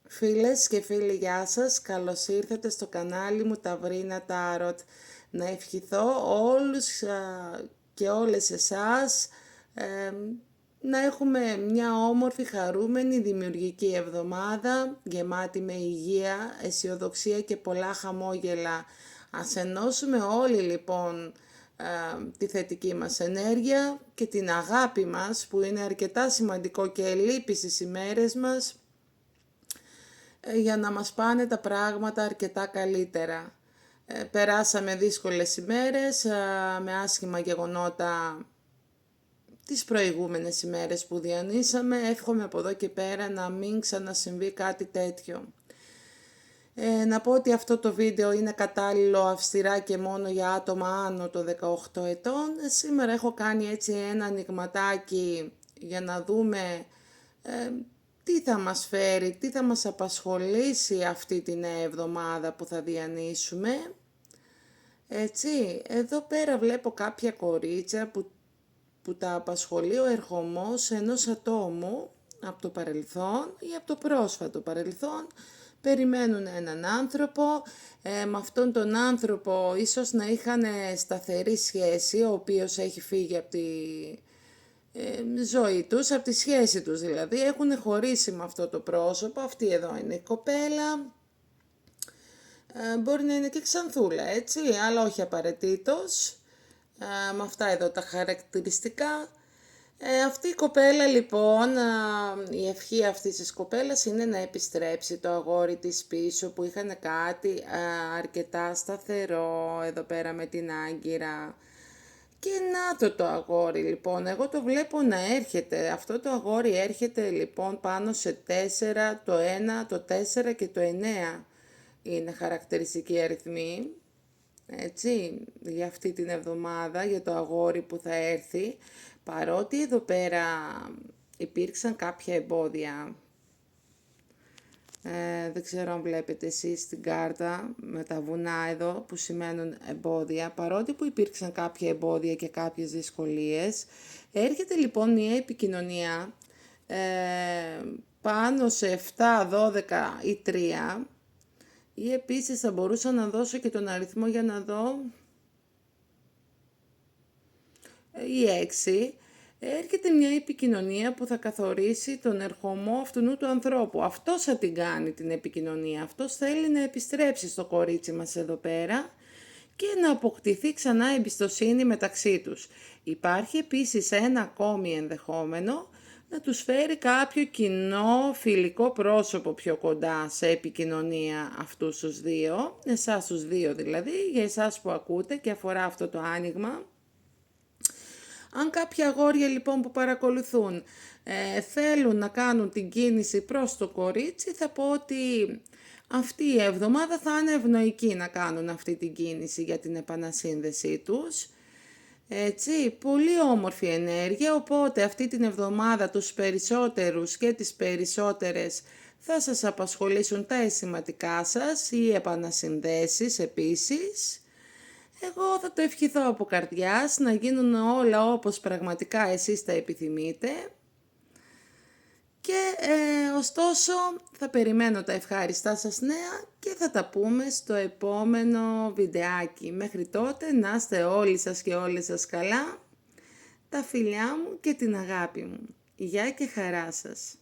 Φίλες και φίλοι, γεια σας. Καλώς ήρθατε στο κανάλι μου Ταυρίνα Τάροτ. Να ευχηθώ όλους και όλες εσάς να έχουμε μια όμορφη, χαρούμενη, δημιουργική εβδομάδα, γεμάτη με υγεία, αισιοδοξία και πολλά χαμόγελα. Ας ενώσουμε όλοι λοιπόν τη θετική μας ενέργεια και την αγάπη μας, που είναι αρκετά σημαντικό και λείπει στις ημέρες μας, για να μας πάνε τα πράγματα αρκετά καλύτερα. Περάσαμε δύσκολες ημέρες με άσχημα γεγονότα τις προηγούμενες ημέρες που διανύσαμε. Εύχομαι από εδώ και πέρα να μην ξανασυμβεί κάτι τέτοιο. Να πω ότι αυτό το βίντεο είναι κατάλληλο αυστηρά και μόνο για άτομα άνω των 18 ετών. Σήμερα έχω κάνει έτσι ένα ανοιγματάκι για να δούμε τι θα μας φέρει, τι θα μας απασχολήσει αυτή την εβδομάδα που θα διανύσουμε. Έτσι, εδώ πέρα βλέπω κάποια κορίτσια που τα απασχολεί ο ερχομός ενός ατόμου από το παρελθόν ή από το πρόσφατο παρελθόν. Περιμένουν έναν άνθρωπο, με αυτόν τον άνθρωπο ίσως να είχαν σταθερή σχέση, ο οποίος έχει φύγει από τη ζωή τους, από τη σχέση τους δηλαδή, έχουν χωρίσει με αυτό το πρόσωπο. Αυτή εδώ είναι η κοπέλα, μπορεί να είναι και ξανθούλα έτσι, αλλά όχι απαραίτητος, με αυτά εδώ τα χαρακτηριστικά. Αυτή η κοπέλα λοιπόν, η ευχή αυτής της κοπέλας είναι να επιστρέψει το αγόρι της πίσω, που είχαν κάτι αρκετά σταθερό εδώ πέρα με την Άγκυρα. Και να το αγόρι λοιπόν, εγώ το βλέπω να έρχεται, αυτό το αγόρι έρχεται λοιπόν πάνω σε 4, το 1, το 4 και το 9 είναι χαρακτηριστικοί αριθμοί, έτσι, για αυτή την εβδομάδα, για το αγόρι που θα έρθει, παρότι εδώ πέρα υπήρξαν κάποια εμπόδια. Δεν ξέρω αν βλέπετε εσείς την κάρτα με τα βουνά εδώ που σημαίνουν εμπόδια. Παρότι που υπήρξαν κάποια εμπόδια και κάποιες δυσκολίες, έρχεται λοιπόν μια επικοινωνία πάνω σε 7, 12 ή 3, ή επίσης θα μπορούσα να δώσω και τον αριθμό για να δω, ή 6. Έρχεται μια επικοινωνία που θα καθορίσει τον ερχομό αυτού του ανθρώπου. Αυτός θα την κάνει την επικοινωνία. Αυτός θέλει να επιστρέψει στο κορίτσι μας εδώ πέρα και να αποκτηθεί ξανά εμπιστοσύνη μεταξύ τους. Υπάρχει επίσης ένα ακόμη ενδεχόμενο να τους φέρει κάποιο κοινό φιλικό πρόσωπο πιο κοντά σε επικοινωνία αυτούς τους δύο, εσάς τους δύο δηλαδή, για εσάς που ακούτε και αφορά αυτό το άνοιγμα. Αν κάποια αγόρια λοιπόν που παρακολουθούν θέλουν να κάνουν την κίνηση προς το κορίτσι, θα πω ότι αυτή η εβδομάδα θα είναι ευνοϊκή να κάνουν αυτή την κίνηση για την επανασύνδεσή τους. Έτσι, πολύ όμορφη ενέργεια, οπότε αυτή την εβδομάδα τους περισσότερους και τις περισσότερες θα σας απασχολήσουν τα αισθηματικά σας, οι επανασυνδέσεις επίσης. Εγώ θα το ευχηθώ από καρδιάς να γίνουν όλα όπως πραγματικά εσείς τα επιθυμείτε. Και ωστόσο θα περιμένω τα ευχάριστά σας νέα και θα τα πούμε στο επόμενο βιντεάκι. Μέχρι τότε να είστε όλοι σας και όλες σας καλά, τα φιλιά μου και την αγάπη μου. Γεια και χαρά σας.